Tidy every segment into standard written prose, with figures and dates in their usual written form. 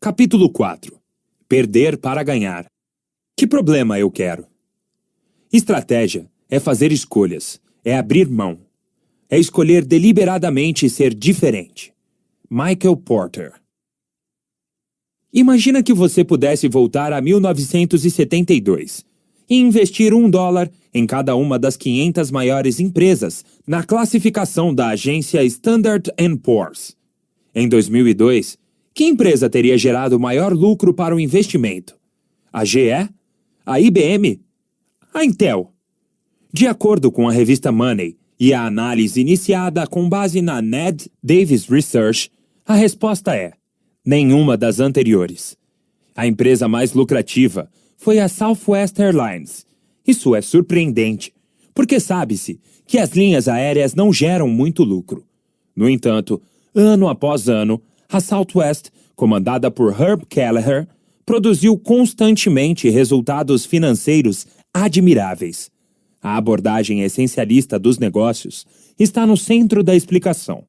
Capítulo 4. Perder para ganhar. Que problema eu quero? Estratégia é fazer escolhas, é abrir mão. É escolher deliberadamente ser diferente. Michael Porter. Imagina que você pudesse voltar a 1972 e investir $1 em cada uma das 500 maiores empresas na classificação da agência Standard & Poor's. Em 2002, que empresa teria gerado maior lucro para o investimento? A GE? A IBM? A Intel? De acordo com a revista Money e a análise iniciada com base na Ned Davis Research, a resposta é: nenhuma das anteriores. A empresa mais lucrativa foi a Southwest Airlines. Isso é surpreendente, porque sabe-se que as linhas aéreas não geram muito lucro. No entanto, ano após ano, a Southwest, comandada por Herb Kelleher, produziu constantemente resultados financeiros admiráveis. A abordagem essencialista dos negócios está no centro da explicação.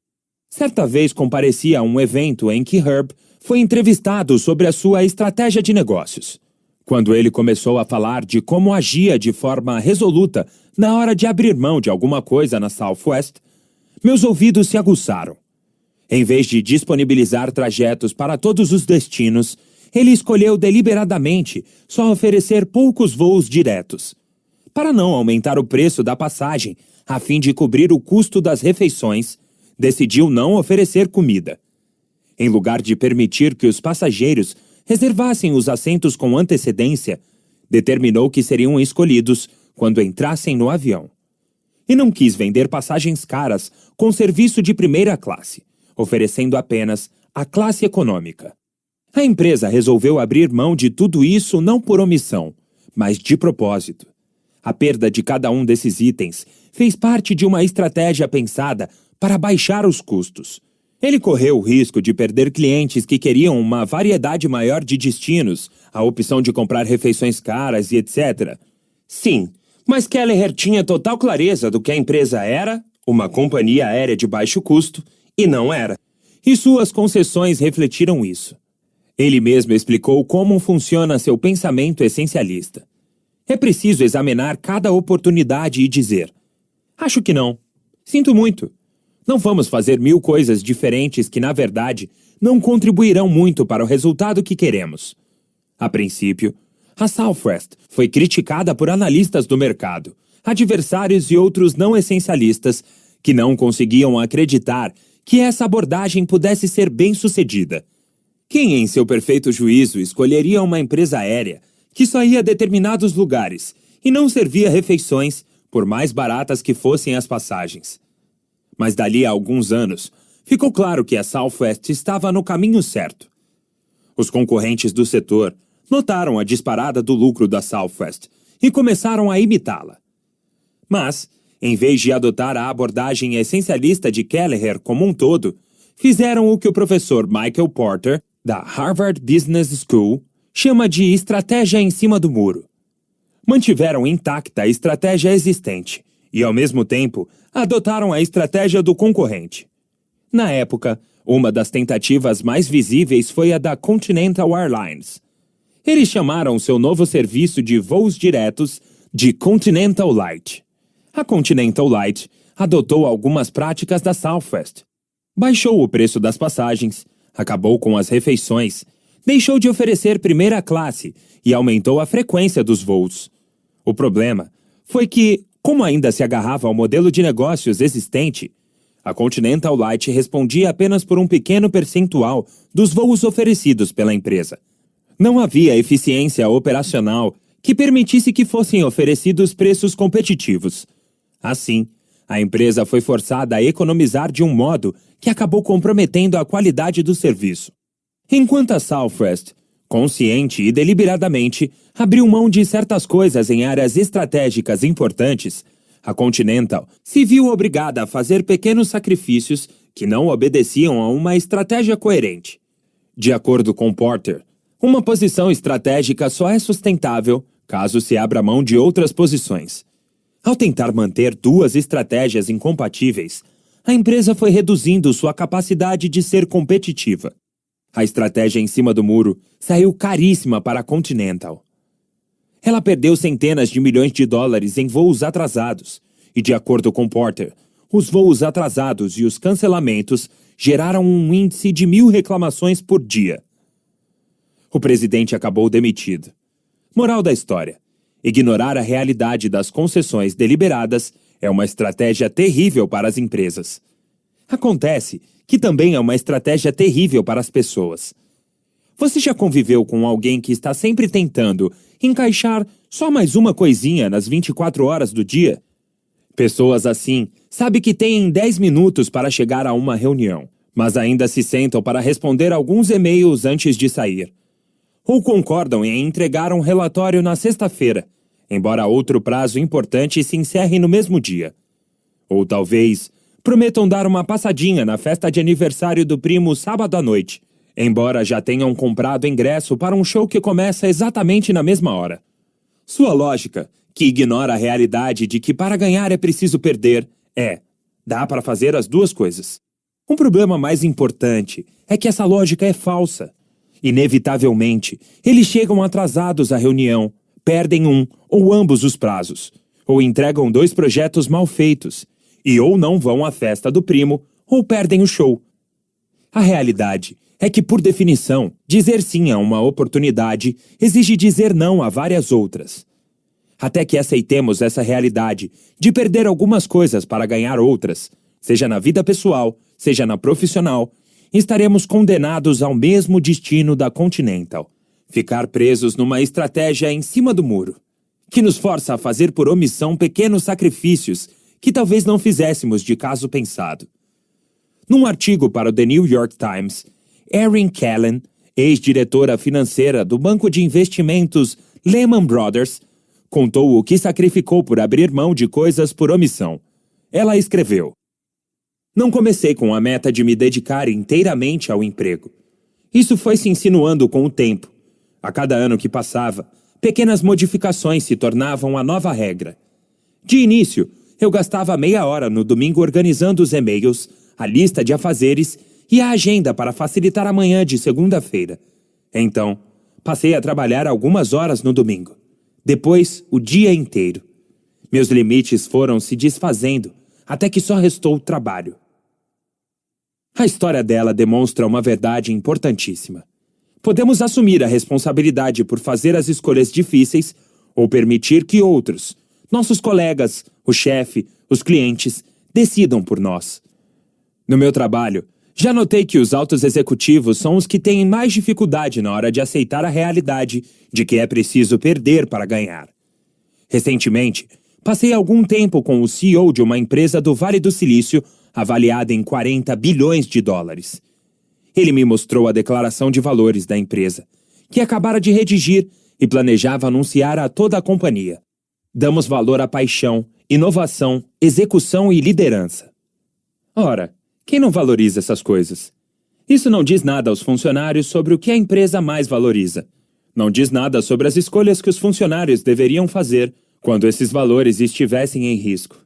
Certa vez compareci a um evento em que Herb foi entrevistado sobre a sua estratégia de negócios. Quando ele começou a falar de como agia de forma resoluta na hora de abrir mão de alguma coisa na Southwest, meus ouvidos se aguçaram. Em vez de disponibilizar trajetos para todos os destinos, ele escolheu deliberadamente só oferecer poucos voos diretos. Para não aumentar o preço da passagem, a fim de cobrir o custo das refeições, decidiu não oferecer comida. Em lugar de permitir que os passageiros reservassem os assentos com antecedência, determinou que seriam escolhidos quando entrassem no avião. E não quis vender passagens caras com serviço de primeira classe, oferecendo apenas a classe econômica. A empresa resolveu abrir mão de tudo isso não por omissão, mas de propósito. A perda de cada um desses itens fez parte de uma estratégia pensada para baixar os custos. Ele correu o risco de perder clientes que queriam uma variedade maior de destinos, a opção de comprar refeições caras e etc. Sim, mas Kelleher tinha total clareza do que a empresa era, uma companhia aérea de baixo custo, e não era. E suas concessões refletiram isso. Ele mesmo explicou como funciona seu pensamento essencialista. É preciso examinar cada oportunidade e dizer: acho que não. Sinto muito. Não vamos fazer 1000 coisas diferentes que, na verdade, não contribuirão muito para o resultado que queremos. A princípio, a Southwest foi criticada por analistas do mercado, adversários e outros não essencialistas que não conseguiam acreditar que essa abordagem pudesse ser bem-sucedida. Quem, em seu perfeito juízo, escolheria uma empresa aérea que só ia a determinados lugares e não servia refeições, por mais baratas que fossem as passagens? Mas dali a alguns anos, ficou claro que a Southwest estava no caminho certo. Os concorrentes do setor notaram a disparada do lucro da Southwest e começaram a imitá-la. Mas, em vez de adotar a abordagem essencialista de Kelleher como um todo, fizeram o que o professor Michael Porter, da Harvard Business School, chama de estratégia em cima do muro. Mantiveram intacta a estratégia existente e, ao mesmo tempo, adotaram a estratégia do concorrente. Na época, uma das tentativas mais visíveis foi a da Continental Airlines. Eles chamaram seu novo serviço de voos diretos de Continental Light. A Continental Light adotou algumas práticas da Southwest. Baixou o preço das passagens, acabou com as refeições, deixou de oferecer primeira classe e aumentou a frequência dos voos. O problema foi que, como ainda se agarrava ao modelo de negócios existente, a Continental Light respondia apenas por um pequeno percentual dos voos oferecidos pela empresa. Não havia eficiência operacional que permitisse que fossem oferecidos preços competitivos. Assim, a empresa foi forçada a economizar de um modo que acabou comprometendo a qualidade do serviço. Enquanto a Southwest, consciente e deliberadamente, abriu mão de certas coisas em áreas estratégicas importantes, a Continental se viu obrigada a fazer pequenos sacrifícios que não obedeciam a uma estratégia coerente. De acordo com Porter, uma posição estratégica só é sustentável caso se abra mão de outras posições. Ao tentar manter duas estratégias incompatíveis, a empresa foi reduzindo sua capacidade de ser competitiva. A estratégia em cima do muro saiu caríssima para a Continental. Ela perdeu centenas de milhões de dólares em voos atrasados, e de acordo com Porter, os voos atrasados e os cancelamentos geraram um índice de 1.000 reclamações por dia. O presidente acabou demitido. Moral da história: ignorar a realidade das concessões deliberadas é uma estratégia terrível para as empresas. Acontece que também é uma estratégia terrível para as pessoas. Você já conviveu com alguém que está sempre tentando encaixar só mais uma coisinha nas 24 horas do dia? Pessoas assim sabem que têm 10 minutos para chegar a uma reunião, mas ainda se sentam para responder alguns e-mails antes de sair. Ou concordam em entregar um relatório na sexta-feira, embora outro prazo importante se encerre no mesmo dia. Ou talvez prometam dar uma passadinha na festa de aniversário do primo sábado à noite, embora já tenham comprado ingresso para um show que começa exatamente na mesma hora. Sua lógica, que ignora a realidade de que para ganhar é preciso perder, dá para fazer as duas coisas. Um problema mais importante é que essa lógica é falsa. Inevitavelmente, eles chegam atrasados à reunião, perdem um ou ambos os prazos, ou entregam 2 projetos mal feitos, e ou não vão à festa do primo, ou perdem o show. A realidade é que, por definição, dizer sim a uma oportunidade exige dizer não a várias outras. Até que aceitemos essa realidade de perder algumas coisas para ganhar outras, seja na vida pessoal, seja na profissional, estaremos condenados ao mesmo destino da Continental: ficar presos numa estratégia em cima do muro, que nos força a fazer por omissão pequenos sacrifícios que talvez não fizéssemos de caso pensado. Num artigo para o The New York Times, Erin Callan, ex-diretora financeira do banco de investimentos Lehman Brothers, contou o que sacrificou por abrir mão de coisas por omissão. Ela escreveu: "Não comecei com a meta de me dedicar inteiramente ao emprego. Isso foi se insinuando com o tempo. A cada ano que passava, pequenas modificações se tornavam a nova regra. De início, eu gastava meia hora no domingo organizando os e-mails, a lista de afazeres e a agenda para facilitar a manhã de segunda-feira. Então, passei a trabalhar algumas horas no domingo. Depois, o dia inteiro. Meus limites foram se desfazendo, até que só restou trabalho." A história dela demonstra uma verdade importantíssima. Podemos assumir a responsabilidade por fazer as escolhas difíceis ou permitir que outros, nossos colegas, o chefe, os clientes, decidam por nós. No meu trabalho, já notei que os altos executivos são os que têm mais dificuldade na hora de aceitar a realidade de que é preciso perder para ganhar. Recentemente, passei algum tempo com o CEO de uma empresa do Vale do Silício avaliada em 40 bilhões de dólares. Ele me mostrou a declaração de valores da empresa, que acabara de redigir e planejava anunciar a toda a companhia. Damos valor à paixão, inovação, execução e liderança. Ora, quem não valoriza essas coisas? Isso não diz nada aos funcionários sobre o que a empresa mais valoriza. Não diz nada sobre as escolhas que os funcionários deveriam fazer quando esses valores estivessem em risco.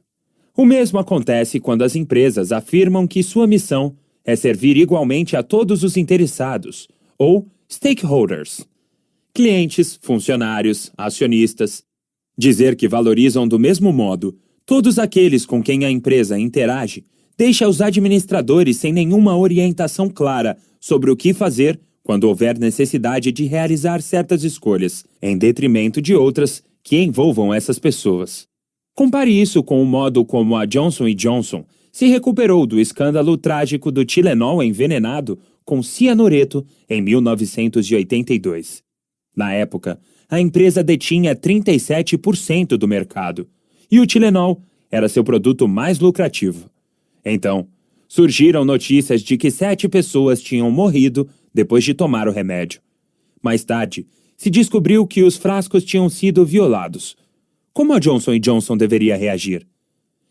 O mesmo acontece quando as empresas afirmam que sua missão é servir igualmente a todos os interessados, ou stakeholders. Clientes, funcionários, acionistas. Dizer que valorizam do mesmo modo todos aqueles com quem a empresa interage deixa os administradores sem nenhuma orientação clara sobre o que fazer quando houver necessidade de realizar certas escolhas, em detrimento de outras que envolvam essas pessoas. Compare isso com o modo como a Johnson & Johnson se recuperou do escândalo trágico do Tilenol envenenado com cianureto em 1982. Na época, a empresa detinha 37% do mercado, e o Tilenol era seu produto mais lucrativo. Então, surgiram notícias de que 7 pessoas tinham morrido depois de tomar o remédio. Mais tarde, se descobriu que os frascos tinham sido violados. Como a Johnson & Johnson deveria reagir?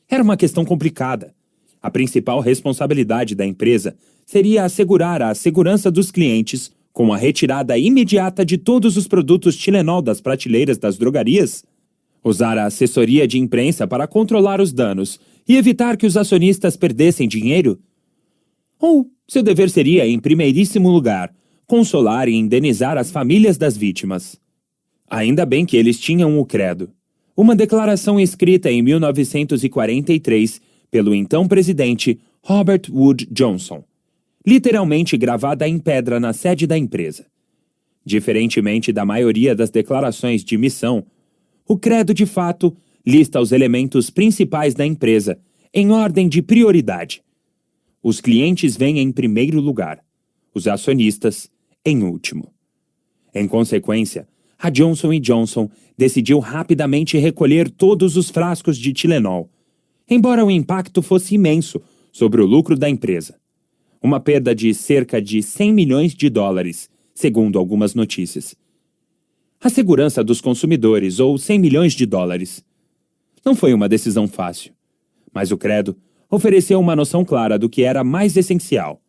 Era uma questão complicada. A principal responsabilidade da empresa seria assegurar a segurança dos clientes com a retirada imediata de todos os produtos Tilenol das prateleiras das drogarias? Usar a assessoria de imprensa para controlar os danos e evitar que os acionistas perdessem dinheiro? Ou seu dever seria, em primeiríssimo lugar, consolar e indenizar as famílias das vítimas. Ainda bem que eles tinham o credo. Uma declaração escrita em 1943 pelo então presidente Robert Wood Johnson, literalmente gravada em pedra na sede da empresa. Diferentemente da maioria das declarações de missão, o credo de fato lista os elementos principais da empresa em ordem de prioridade. Os clientes vêm em primeiro lugar, os acionistas em último. Em consequência, a Johnson & Johnson decidiu rapidamente recolher todos os frascos de Tilenol, embora o impacto fosse imenso sobre o lucro da empresa. Uma perda de cerca de 100 milhões de dólares, segundo algumas notícias. A segurança dos consumidores, ou 100 milhões de dólares. Não foi uma decisão fácil, mas o credo ofereceu uma noção clara do que era mais essencial.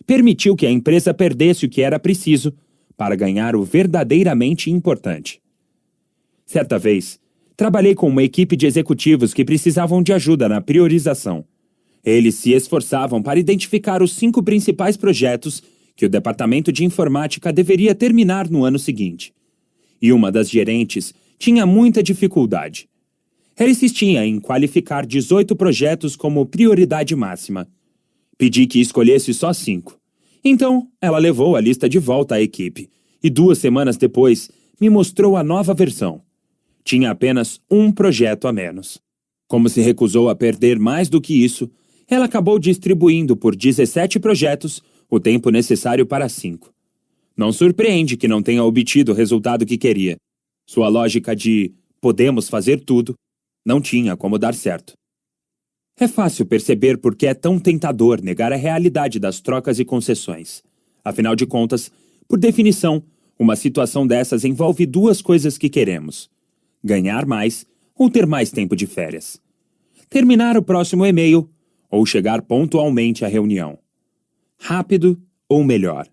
Permitiu que a empresa perdesse o que era preciso para ganhar o verdadeiramente importante. Certa vez, trabalhei com uma equipe de executivos que precisavam de ajuda na priorização. Eles se esforçavam para identificar os 5 principais projetos que o departamento de informática deveria terminar no ano seguinte. E uma das gerentes tinha muita dificuldade. Ela insistia em qualificar 18 projetos como prioridade máxima. Pedi que escolhesse só 5. Então, ela levou a lista de volta à equipe e 2 semanas depois me mostrou a nova versão. Tinha apenas um projeto a menos. Como se recusou a perder mais do que isso, ela acabou distribuindo por 17 projetos o tempo necessário para 5. Não surpreende que não tenha obtido o resultado que queria. Sua lógica de "podemos fazer tudo" não tinha como dar certo. É fácil perceber por que é tão tentador negar a realidade das trocas e concessões. Afinal de contas, por definição, uma situação dessas envolve 2 coisas que queremos: ganhar mais ou ter mais tempo de férias. Terminar o próximo e-mail ou chegar pontualmente à reunião. Rápido ou melhor.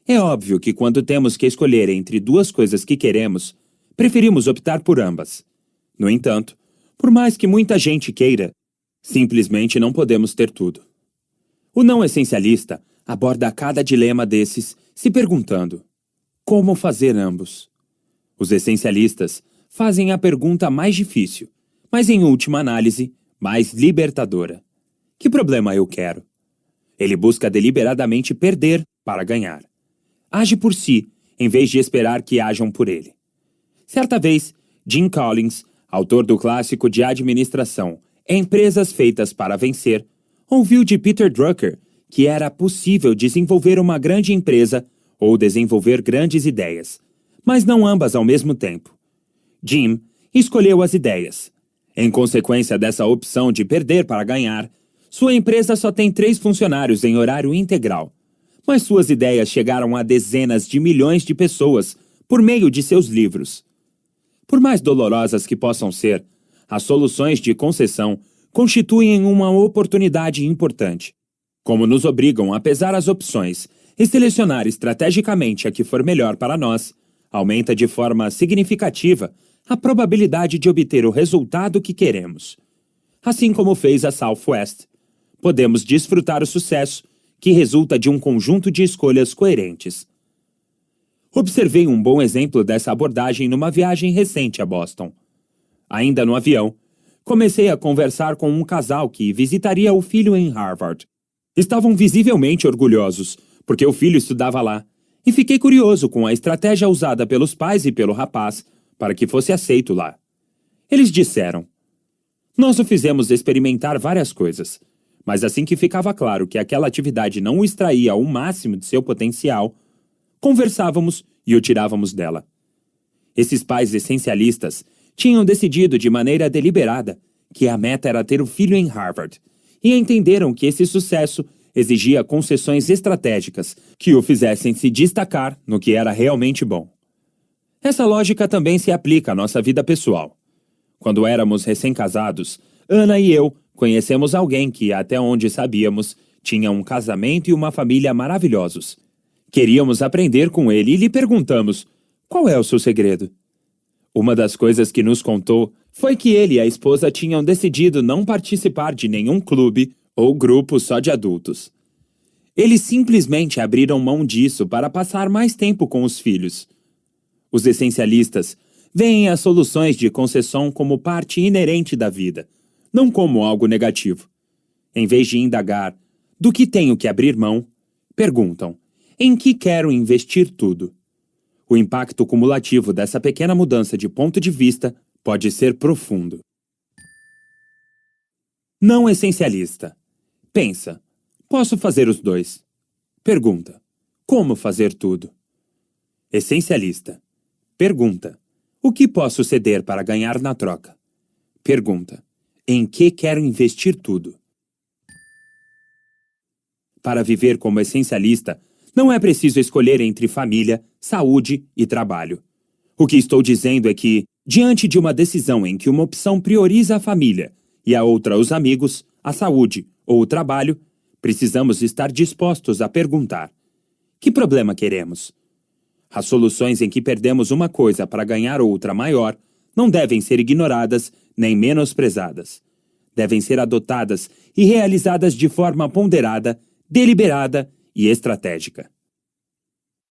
É óbvio que quando temos que escolher entre 2 coisas que queremos, preferimos optar por ambas. No entanto, por mais que muita gente queira, simplesmente não podemos ter tudo. O não essencialista aborda cada dilema desses se perguntando: como fazer ambos? Os essencialistas fazem a pergunta mais difícil, mas em última análise, mais libertadora. Que problema eu quero? Ele busca deliberadamente perder para ganhar. Age por si, em vez de esperar que ajam por ele. Certa vez, Jim Collins, autor do clássico de administração Empresas Feitas para Vencer, ouviu de Peter Drucker que era possível desenvolver uma grande empresa ou desenvolver grandes ideias, mas não ambas ao mesmo tempo. Jim escolheu as ideias. Em consequência dessa opção de perder para ganhar, sua empresa só tem 3 funcionários em horário integral, mas suas ideias chegaram a dezenas de milhões de pessoas por meio de seus livros. Por mais dolorosas que possam ser, as soluções de concessão constituem uma oportunidade importante. Como nos obrigam a pesar as opções e selecionar estrategicamente a que for melhor para nós, aumenta de forma significativa a probabilidade de obter o resultado que queremos. Assim como fez a Southwest, podemos desfrutar o sucesso que resulta de um conjunto de escolhas coerentes. Observei um bom exemplo dessa abordagem numa viagem recente a Boston. Ainda no avião, comecei a conversar com um casal que visitaria o filho em Harvard. Estavam visivelmente orgulhosos, porque o filho estudava lá, e fiquei curioso com a estratégia usada pelos pais e pelo rapaz para que fosse aceito lá. Eles disseram: nós o fizemos experimentar várias coisas, mas assim que ficava claro que aquela atividade não o extraía o máximo de seu potencial, conversávamos e o tirávamos dela. Esses pais essencialistas tinham decidido de maneira deliberada que a meta era ter o filho em Harvard, e entenderam que esse sucesso exigia concessões estratégicas que o fizessem se destacar no que era realmente bom. Essa lógica também se aplica à nossa vida pessoal. Quando éramos recém-casados, Ana e eu conhecemos alguém que, até onde sabíamos, tinha um casamento e uma família maravilhosos. Queríamos aprender com ele e lhe perguntamos: qual é o seu segredo? Uma das coisas que nos contou foi que ele e a esposa tinham decidido não participar de nenhum clube ou grupo só de adultos. Eles simplesmente abriram mão disso para passar mais tempo com os filhos. Os essencialistas veem as soluções de concessão como parte inerente da vida, não como algo negativo. Em vez de indagar do que tenho que abrir mão, perguntam em que quero investir tudo. O impacto cumulativo dessa pequena mudança de ponto de vista pode ser profundo. Não essencialista. Pensa, posso fazer os dois? Pergunta, como fazer tudo? Essencialista. Pergunta, o que posso ceder para ganhar na troca? Pergunta, em que quero investir tudo? Para viver como essencialista, não é preciso escolher entre família, saúde e trabalho. O que estou dizendo é que, diante de uma decisão em que uma opção prioriza a família e a outra os amigos, a saúde ou o trabalho, precisamos estar dispostos a perguntar: que problema queremos? As soluções em que perdemos uma coisa para ganhar outra maior não devem ser ignoradas nem menosprezadas. Devem ser adotadas e realizadas de forma ponderada, deliberada e estratégica.